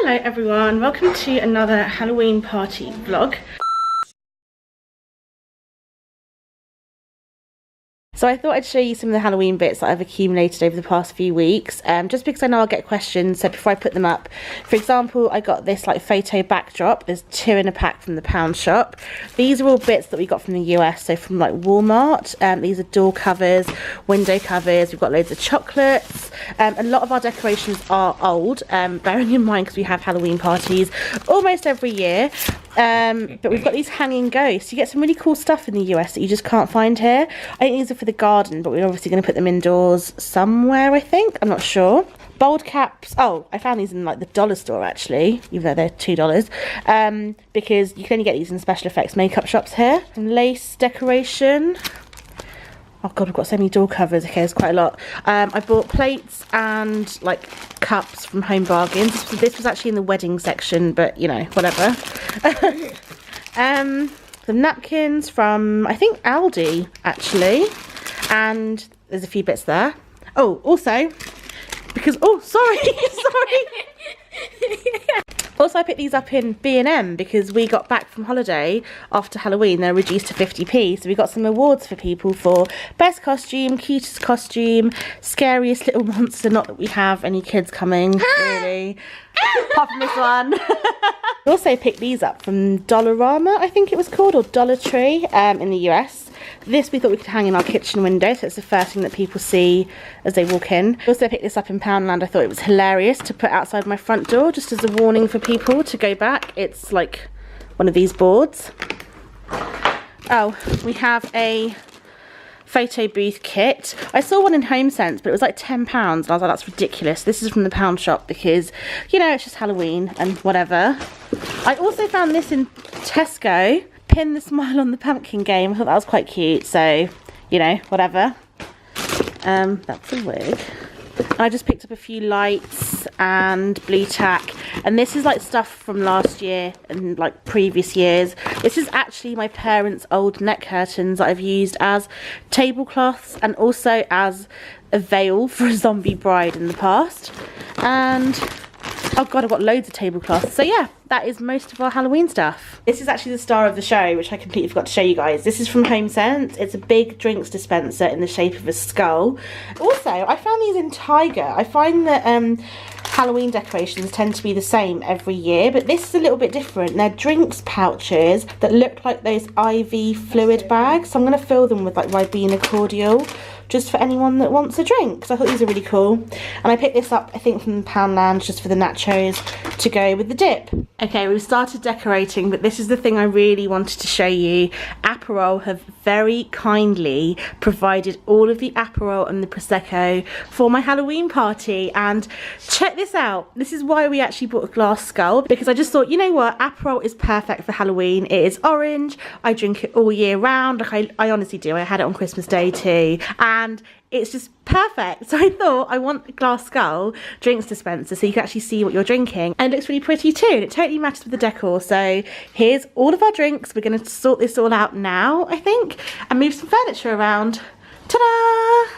Hello everyone, welcome to another Halloween party vlog. So I thought I'd show you some of the Halloween bits that I've accumulated over the past few weeks, just because I know I'll get questions, so before I put them up. For example, I got this like photo backdrop. There's 2 in a pack from the pound shop. These are all bits that we got from the US, so from like Walmart. These are door covers, window covers, we've got loads of chocolates. A lot of our decorations are old, bearing in mind because we have Halloween parties almost every year. But we've got these hanging ghosts. You get some really cool stuff in the US that you just can't find here. I think these are for the garden, but we're obviously going to put them indoors somewhere, I think. I'm not sure. Bold caps. Oh, I found these in like the dollar store actually, even though they're $2. Because you can only get these in special effects makeup shops here. And lace decoration. Oh god, we've got so many door covers. Okay, there's quite a lot. I bought plates and like cups from Home Bargains. This was actually in the wedding section, but you know, whatever. The napkins from, I think, Aldi actually. And there's a few bits there. Oh, also, because, oh, sorry, sorry. Also, I picked these up in B&M because we got back from holiday after Halloween. They're reduced to 50p. So we got some awards for people for best costume, cutest costume, scariest little monster. Not that we have any kids coming, really. Apart from this one. We also picked these up from Dollarama, I think it was called, or Dollar Tree in the US. This we thought we could hang in our kitchen window, so it's the first thing that people see as they walk in. I also picked this up in Poundland. I thought it was hilarious to put outside my front door, just as a warning for people to go back. It's like one of these boards. Oh, we have a photo booth kit. I saw one in HomeSense, but it was like £10, and I was like, that's ridiculous. This is from the pound shop because, you know, it's just Halloween and whatever. I also found this in Tesco. Pin the smile on the pumpkin game. I thought that was quite cute, so, you know, whatever. That's a wig. I just picked up a few lights and blue tack, and this is like stuff from last year and like previous years. This is actually my parents' old neck curtains that I've used as tablecloths and also as a veil for a zombie bride in the past. And oh god, I've got loads of tablecloths. So yeah, that is most of our Halloween stuff. This is actually the star of the show, which I completely forgot to show you guys. This is from HomeSense. It's a big drinks dispenser in the shape of a skull. Also, I found these in Tiger. I find that Halloween decorations tend to be the same every year, but this is a little bit different. They're drinks pouches that look like those IV fluid bags. So I'm going to fill them with like Ribena cordial, just for anyone that wants a drink, because I thought these are really cool. And I picked this up, I think, from Poundland, just for the nachos to go with the dip. Okay, we've started decorating, but this is the thing I really wanted to show you. Aperol have very kindly provided all of the Aperol and the Prosecco for my Halloween party. And check this out. This is why we actually bought a glass skull, because I just thought, you know what, Aperol is perfect for Halloween. It is orange. I drink it all year round. Like I honestly do. I had it on Christmas Day too. And it's just perfect. So I thought I want a glass skull drinks dispenser so you can actually see what you're drinking, and it looks really pretty too, and it totally matches with the decor. So here's all of our drinks. We're going to sort this all out now, I think, and move some furniture around. Ta-da!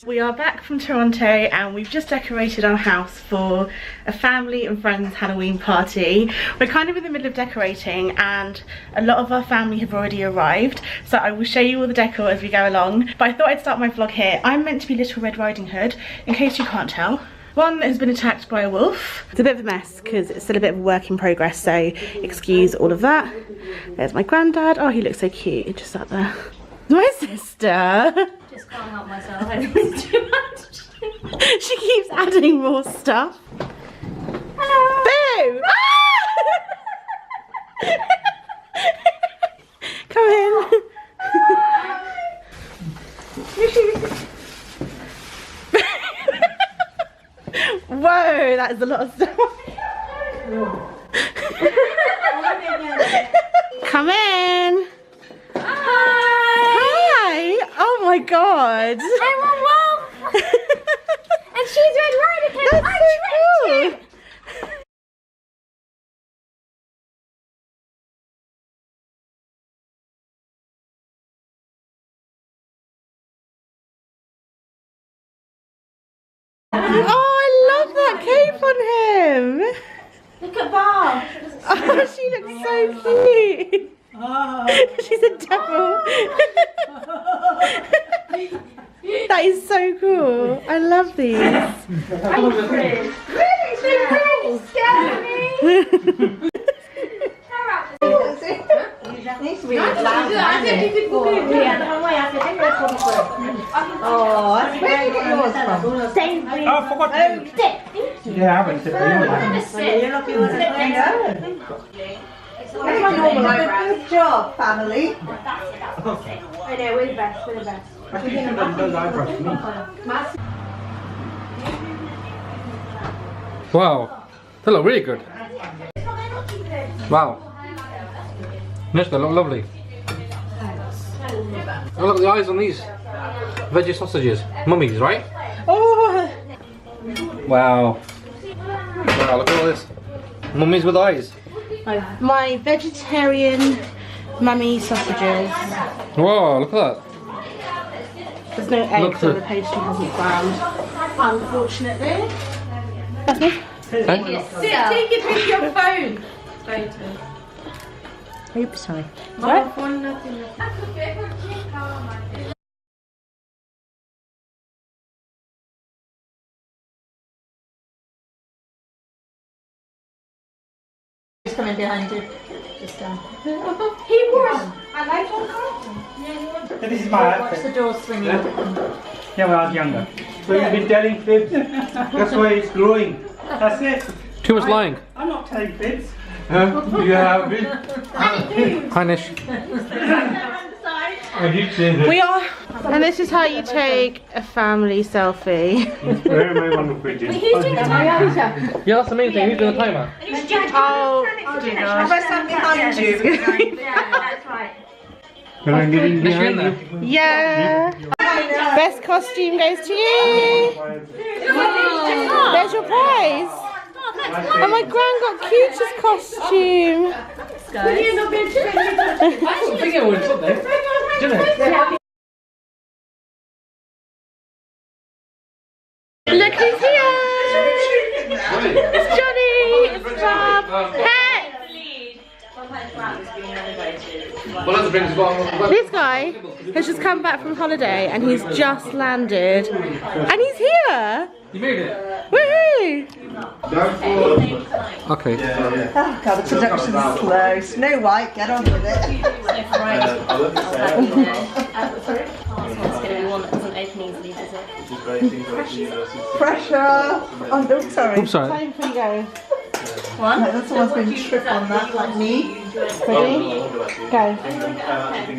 We are back from Toronto and we've just decorated our house for a family and friends Halloween party. We're kind of in the middle of decorating and a lot of our family have already arrived, so I will show you all the decor as we go along. But I thought I'd start my vlog here. I'm meant to be Little Red Riding Hood, in case you can't tell. One has been attacked by a wolf. It's a bit of a mess because it's still a bit of a work in progress, so excuse all of that. There's my granddad. Oh, he looks so cute. He just sat there. My sister. Just can't help myself. I think it's too much. She keeps adding more stuff. Hello. Boo! Come in. Whoa, that is a lot of stuff. Come in. Hi. Oh my god. I'm a wolf. And she's Red Riding Hood. That's I'm so cool. Too. Oh, I love that cape on him. chocolate bar. Oh, she looks so cute. She's a devil. That is so cool. I love these. Really? Really scared me. Needs to be loud. I think you could go in. Oh, that's where did you get yours from? Sainsbury's. Oh, I forgot to. Yeah, I haven't. You're lucky with it. That's my normal life. Good job, family. I know, we're the best, we're the best. I think you done those eyebrows for me. Wow, they look really good. Wow. Yes, they look lovely. Oh, look at the eyes on these veggie sausages. Mummies, right? Oh, Wow. Wow, look at all this. Mummies with eyes. my vegetarian mummy sausages. Wow, look at that. There's no eggs, Look so at- the pastry hasn't browned, unfortunately. That's me. Okay. Take it with your phone. Oops, sorry. What? Just coming behind you. Just down. He was. I like So this is my Watch the outfit. door swinging. Yeah, when I was younger. So you've been telling fibs. That's why it's growing. That's it. Too much lying. I'm not telling fibs. You have been. Hi, Nish. I did say that. We are, and this is how you take a family selfie. Where am I on the fridge? Who's doing the timer? Yeah, that's the main thing. Who's doing the timer? Oh, dear Have gosh. I stand behind you? Yeah, that's right. Can I get in Nish, you're in behind there. you? Yeah. Best costume goes to you. There's your prize. Oh, my gran got cutest costume. I think it would something. Didn't it? Look who's here. It's Johnny. It's Bob. Hey. Well, let's bring this one. This guy has just come back from holiday and he's just landed. And he's here. You made it. Woohoo. Okay. Oh god, the production's slow. Snow White, get on with it. Pressure. Oh no, sorry. Oops, sorry. Time for you go. One. No, someone's been tripped on that, like me. Ready? Go. Thank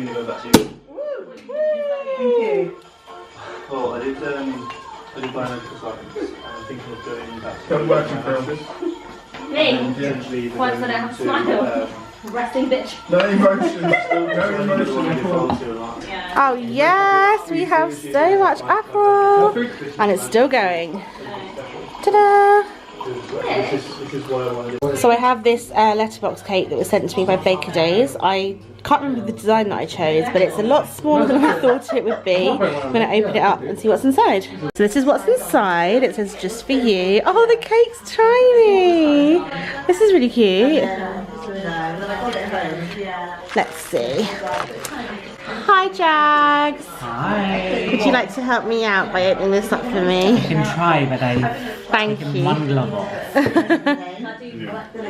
you. Oh, I did biomedical science. I'm thinking of going back to Don't work in film. Me? potentially Why does I have a smile? Resting bitch. No emotions. No emotions. Oh yes, we have so much apple. And it's still going. Ta-da! This is why I wanted So I have this letterbox cake that was sent to me by Baker Days. I can't remember the design that I chose, but it's a lot smaller than I thought it would be. I'm going to open it up and see what's inside. So this is what's inside. It says just for you. Oh, the cake's tiny. This is really cute. Let's see. Hi, Jags. Hi. Would you like to help me out by opening this up for me? I can try, but I've Thank taken you. one glove off.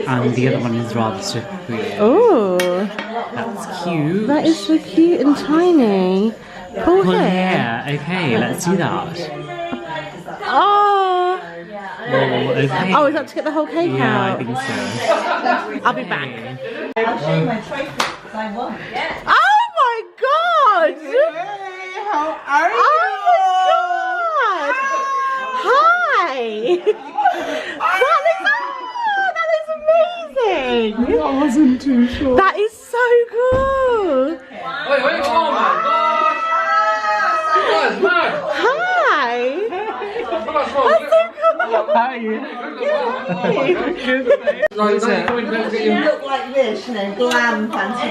And the other one is rather slippery. Oh, That's cute. that is so cute and tiny. Pull Pull hair. hair. Okay, let's do that. Oh. Oh, okay. Oh, is that to get the whole cake Yeah, I out? think so. I'll be back. I'll show you my trophy because I won. Oh my god! How are you? Oh my god! Hi! That looks amazing! I wasn't too sure. That is so cool! Wait, oh my gosh! That is mad! Hi! That's so cool! How are you? Right, there. You look like this, you know, glam, fancy.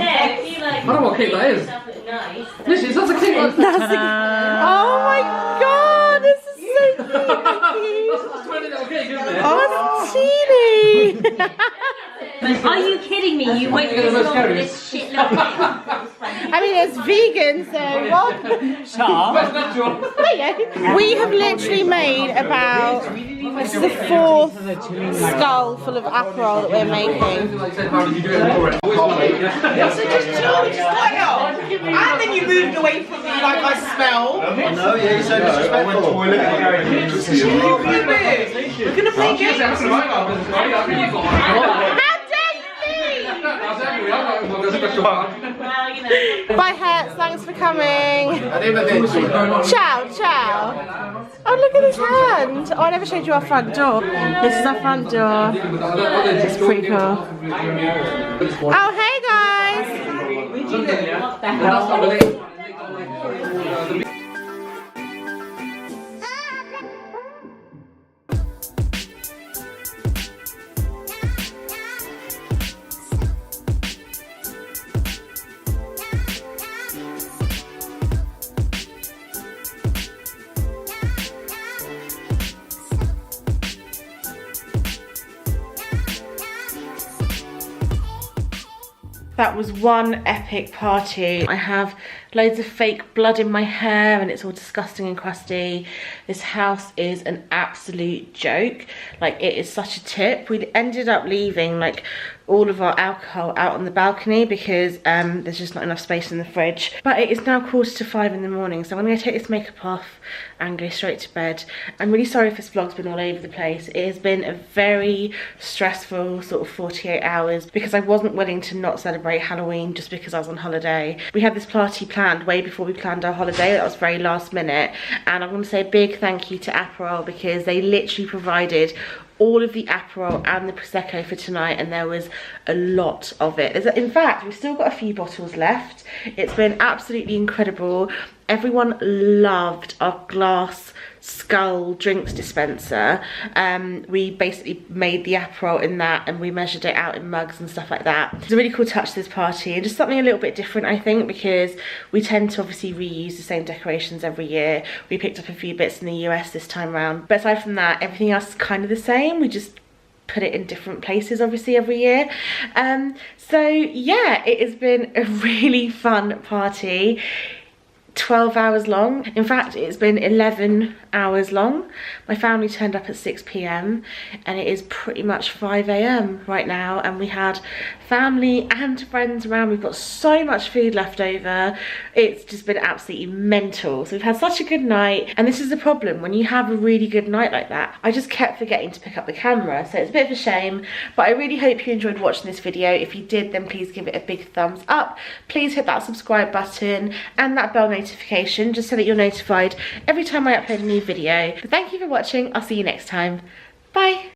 I don't know what cake that is. Nishi, that's a cake. That's a, oh my god! This is so cute! Oh, teeny. Are you kidding me? You wait this long for this shit little thing. I mean, it's vegan, so what? Sharp. There you go. We have literally made about, this is the 4th skull full of Aperol that we're making. So just and then you moved away from me like I smell. No, yeah, you're so disrespectful. We're gonna play games. Bye, Hertz. Thanks for coming. Ciao, ciao. Oh, look at his hand. Oh, I never showed you our front door. This is our front door. It's pretty cool. Oh, hey, guys. That was one epic party. I have loads of fake blood in my hair and it's all disgusting and crusty. This house is an absolute joke. Like, it is such a tip. We ended up leaving like all of our alcohol out on the balcony because there's just not enough space in the fridge. But it is now 4:45 in the morning, so I'm gonna take this makeup off and go straight to bed. I'm really sorry if this vlog's been all over the place. It has been a very stressful sort of 48 hours because I wasn't willing to not celebrate Halloween just because I was on holiday. We had this party planned way before we planned our holiday. That was very last minute, and I want to say a big thank you to Aperol because they literally provided all of the Aperol and the Prosecco for tonight, and there was a lot of it. In fact, we've still got a few bottles left. It's been absolutely incredible. Everyone loved our glass skull drinks dispenser. We basically made the Aperol in that and we measured it out in mugs and stuff like that. It's a really cool touch to this party and just something a little bit different, I think, because we tend to obviously reuse the same decorations every year. We picked up a few bits in the US this time around, but aside from that, everything else is kind of the same. We just put it in different places obviously every year. So yeah, it has been a really fun party. 12 hours long. In fact, it's been 11 hours long. My family turned up at 6 p.m. and it is pretty much 5 a.m. right now, and we had family and friends around. We've got so much food left over. It's just been absolutely mental. So we've had such a good night, and this is the problem when you have a really good night like that. I just kept forgetting to pick up the camera, so it's a bit of a shame, but I really hope you enjoyed watching this video. If you did, then please give it a big thumbs up. Please hit that subscribe button and that bell notification just so that you're notified every time I upload a new video. But thank you for watching. I'll see you next time. Bye.